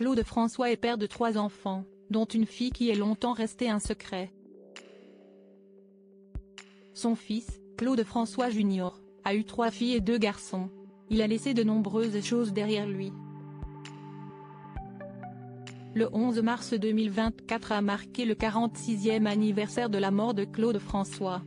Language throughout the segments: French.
Claude François est père de 3 enfants, dont une fille qui est longtemps restée un secret. Son fils, Claude François Jr., a eu 3 filles et 2 garçons. Il a laissé de nombreuses choses derrière lui. Le 11 mars 2024 a marqué le 46e anniversaire de la mort de Claude François.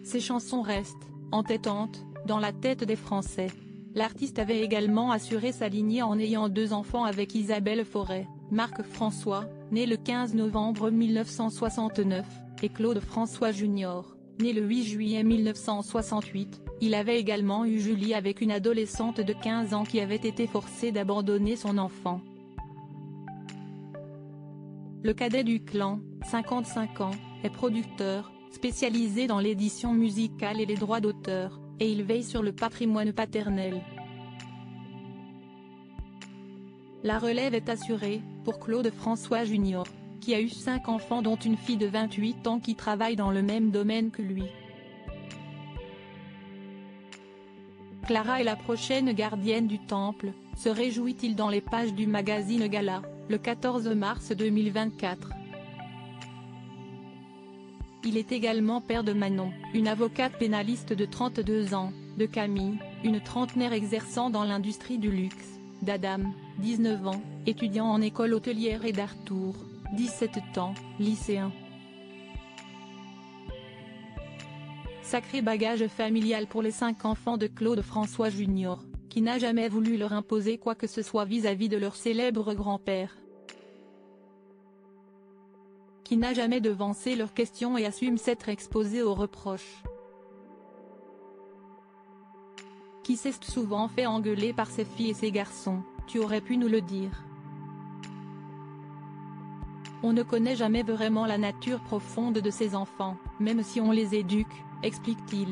Ses chansons restent, entêtantes, dans la tête des Français. L'artiste avait également assuré sa lignée en ayant 2 enfants avec Isabelle Forêt, Marc François, né le 15 novembre 1969, et Claude François Jr., né le 8 juillet 1968. Il avait également eu Julie avec une adolescente de 15 ans qui avait été forcée d'abandonner son enfant. Le cadet du clan, 55 ans, est producteur, spécialisé dans l'édition musicale et les droits d'auteur, et il veille sur le patrimoine paternel. La relève est assurée, pour Claude François Jr., qui a eu 5 enfants dont une fille de 28 ans qui travaille dans le même domaine que lui. Clara est la prochaine gardienne du temple, se réjouit-il dans les pages du magazine Gala, le 14 mars 2024. Il est également père de Manon, une avocate pénaliste de 32 ans, de Camille, une trentenaire exerçant dans l'industrie du luxe, d'Adam, 19 ans, étudiant en école hôtelière et d'Arthur, 17 ans, lycéen. Sacré bagage familial pour les 5 enfants de Claude François Jr., qui n'a jamais voulu leur imposer quoi que ce soit vis-à-vis de leur célèbre grand-père. Qui n'a jamais devancé leurs questions et assume s'être exposé aux reproches. Qui s'est souvent fait engueuler par ses filles et ses garçons, tu aurais pu nous le dire. On ne connaît jamais vraiment la nature profonde de ses enfants, même si on les éduque, explique-t-il.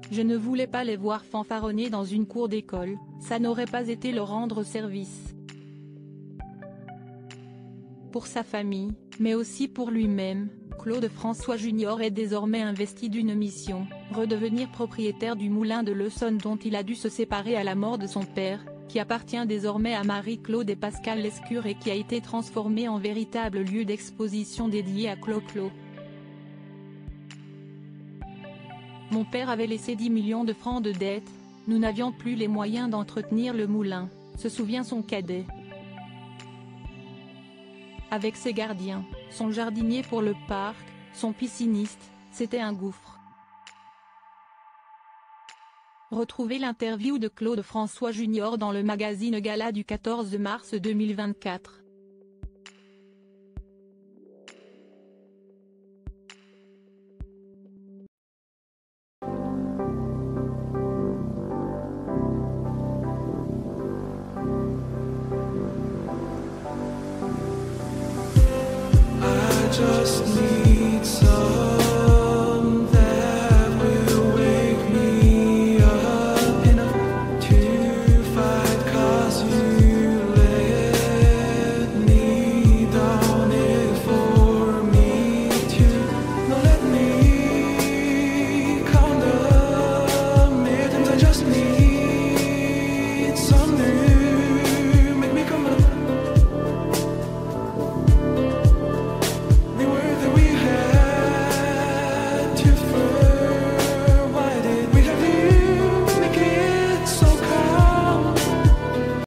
Je ne voulais pas les voir fanfaronner dans une cour d'école, ça n'aurait pas été leur rendre service. Pour sa famille, mais aussi pour lui-même, Claude François Jr. est désormais investi d'une mission, redevenir propriétaire du moulin de l'Essonne dont il a dû se séparer à la mort de son père, qui appartient désormais à Marie-Claude et Pascal Lescure et qui a été transformé en véritable lieu d'exposition dédié à Clo-Clo. Mon père avait laissé 10 millions de francs de dettes, nous n'avions plus les moyens d'entretenir le moulin, se souvient son cadet. Avec ses gardiens, son jardinier pour le parc, son pisciniste, c'était un gouffre. Retrouvez l'interview de Claude François Jr. dans le magazine Gala du 14 mars 2024. Just need